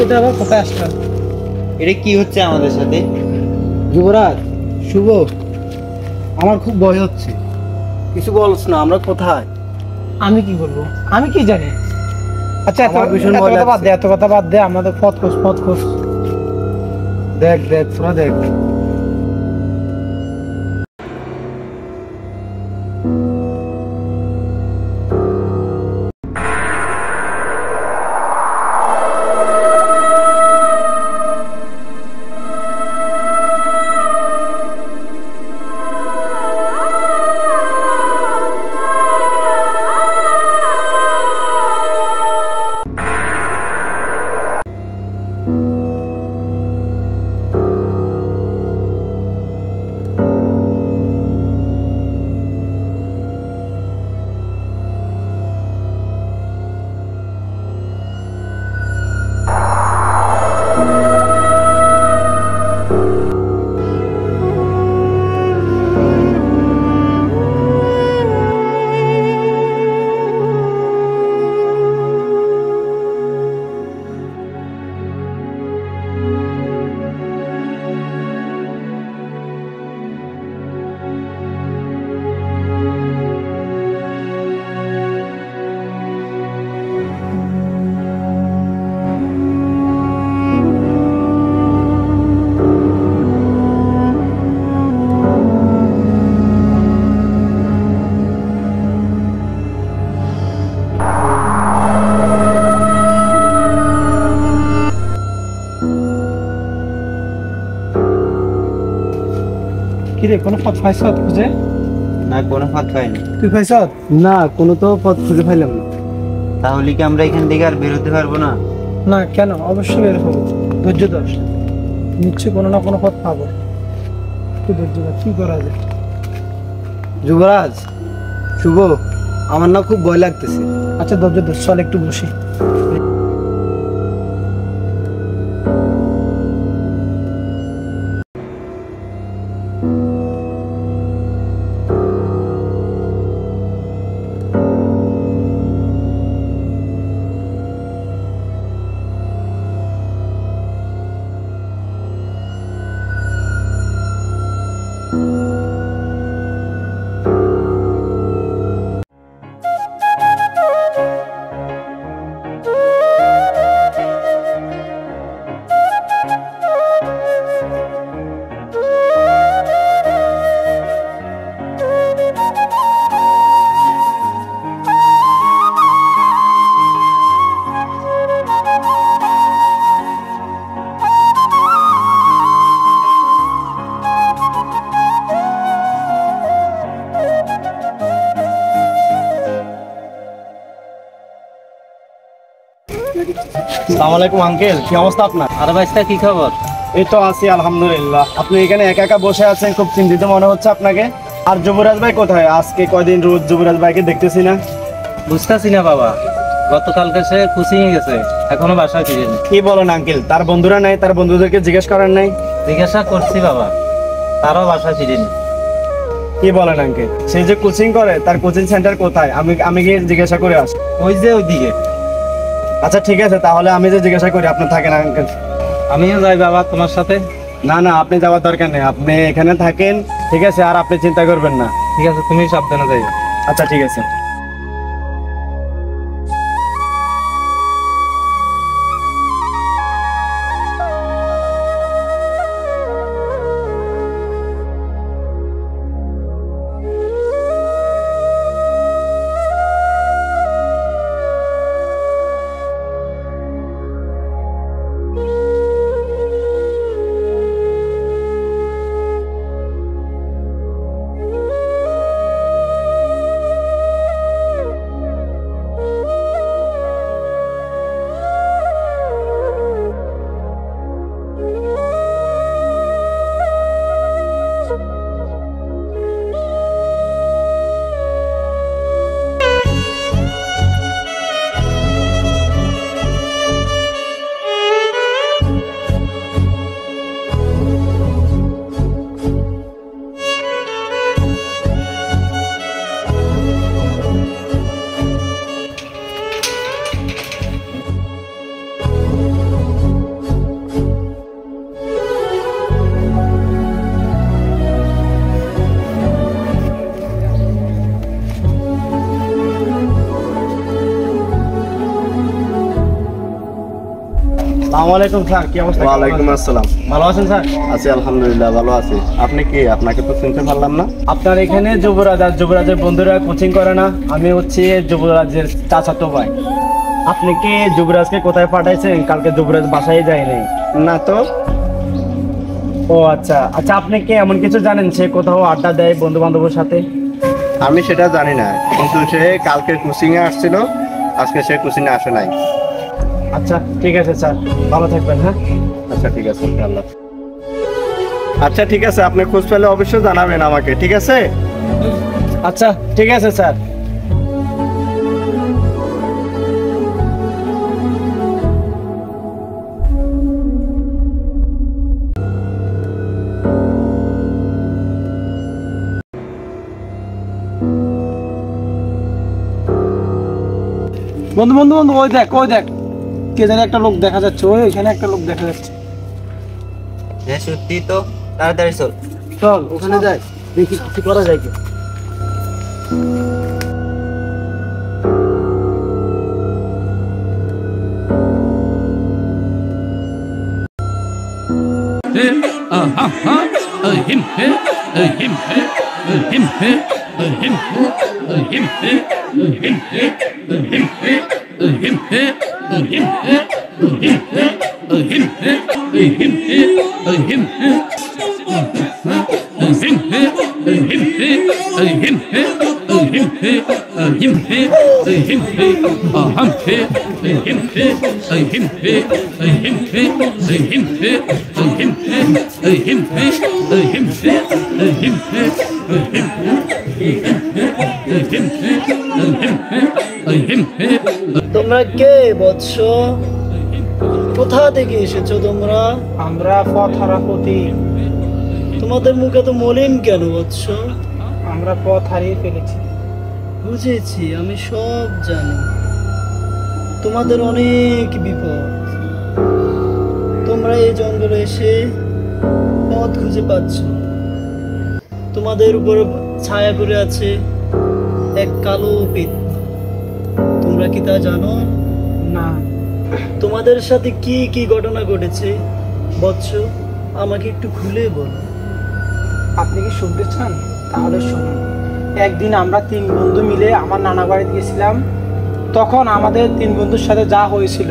এটা আবার কোথায় আসলাম? এটা কি হচ্ছে আমাদের সাথে? যুবরাজ, শুভ, আমার খুব ভয় হচ্ছে। কিছু বলছ না, আমরা কোথায়? আমি কি বলবো? আমি কি জানি? আচ্ছা, আমার ভীষণ এত ভয় কথা বাদ লাগছে। দে, এত কথা বাদ দে, আমাদের পথ খোঁজ, পথ খোঁজ। দেখ দেখ, তোরা দেখ। কি রে, কোনো পথ পাইছ খুঁজে? না, কোনো ফাঁদ পাইনি। তুই পাইছ? না, কোনো তো পথ খুঁজে পাইলাম না। তাহলে কি আমরা এখান থেকে আর বেরোতে পারবো না? না, কেন? অবশ্যই বের হবো। ধৈর্য ধর, নিশ্চয়ই কোনো না কোনো পথ পাবো। একটু ধৈর্য ধর, কি করা যায়? যুবরাজ, শুভ, আমার না খুব ভয় লাগতেছে। আচ্ছা, ধৈর্য ধর, চল একটু বসি। আসসালামু আলাইকুম আঙ্কেল, কি অবস্থা আপনার? আরে ভাইস্তা, কি খবর? এই তো আছি আলহামদুলিল্লাহ। আপনি এখানে একা একা বসে আছেন, খুব চিন্তিত মনে হচ্ছে আপনাকে। আর যুবরাজ ভাই কোথায়? আজকে কয়দিন রোজ যুবরাজ ভাইকে দেখতেছি না। বুঝতেছি না বাবা, গতকালকে সে কোচিং এ গেছে, এখনো বাসায় ফিরেনি। কি বলেন আঙ্কেল? তার বন্ধুরা নাই? তার বন্ধুদেরকে জিজ্ঞেস করেন নাই? জিজ্ঞাসা করছি বাবা, তারও বাসায় ফিরেনি। কি বলেন আঙ্কেল? সে যে কোচিং করে, তার কোচিং সেন্টার কোথায়? আমি আমি গিয়ে জিজ্ঞাসা করে আসি। ওই যে ওইদিকে। আচ্ছা ঠিক আছে, তাহলে আমি যে জিজ্ঞাসা করি, আপনি থাকেন আঙ্কেল। আমিও যাই বাবা তোমার সাথে। না না, আপনি যাওয়ার দরকার নেই, আপনি এখানে থাকেন, ঠিক আছে? আর আপনি চিন্তা করবেন না। ঠিক আছে, তুমি সাবধানে যাই। আচ্ছা ঠিক আছে। আসসালামু আলাইকুম স্যার, কি অবস্থা? ওয়ালাইকুম আসসালাম। ভালো আছেন স্যার? আছি আলহামদুলিল্লাহ, ভালো আছি। আপনি কি? আপনাকে তো চিনতে পারলাম না। আপনার এখানে যুবরাজ আর যুবরাজের বন্ধুরা কোচিং করে না? আমি হচ্ছে যুবরাজের চাচাতো ভাই। আপনি কি যুবরাজকে কোথায় পাঠাইছেন? কালকে যুবরাজ বাসায় যায়নি। না তো। ও আচ্ছা আচ্ছা, আপনি কি এমন কিছু জানেন সে কোথাও আড্ডা দেয় বন্ধু বান্ধবের সাথে? আমি সেটা জানি না, কিন্তু সে কালকে কোচিং এ আসছিল, আজকে সে কোচিং এ আসে নাই। আচ্ছা ঠিক আছে স্যার, ভালো থাকবেন। হ্যাঁ আচ্ছা ঠিক আছে, আল্লাহ। আচ্ছা ঠিক আছে, আপনি খোঁজ পেলে অবশ্যই জানাবেন আমাকে, ঠিক আছে? আচ্ছা ঠিক আছে স্যার। বন্ধু বন্ধু বন্ধু, ওই দেখ ওই দেখ, কে জানি একটা লোক দেখা যাচ্ছে, ওই এখানে একটা লোক দেখা যাচ্ছে। হ্যাঁ সত্যি তো, তাড়াতাড়ি চল। চল ওখানে যাই, দেখি কি করা যায় কি। তোমরা কে বৎস? কোথা থেকে এসেছো তোমরা? আমরা পথ হারা পথিক, তোমাদের মুখে তো মলিন কেন বৎস? আমরা পথ হারিয়ে ফেলেছি। বুঝেছি, আমি সব জানি। তোমাদের অনেক বিপদ। তোমরা এই জঙ্গলে এসে পথ খুঁজে পাচ্ছ। তোমাদের উপরে ছায়া করে আছে এক কালো পিত। তোমরা কি তা জানো? না, তোমাদের সাথে কি কি ঘটনা ঘটেছে বৎস, আমাকে একটু খুলে বলো। আপনি কি শুনতে চান? তাহলে শুনুন। একদিন আমরা 3 বন্ধু মিলে আমার নানা বাড়িতে গেছিলাম। তখন আমাদের 3 বন্ধুর সাথে যা হয়েছিল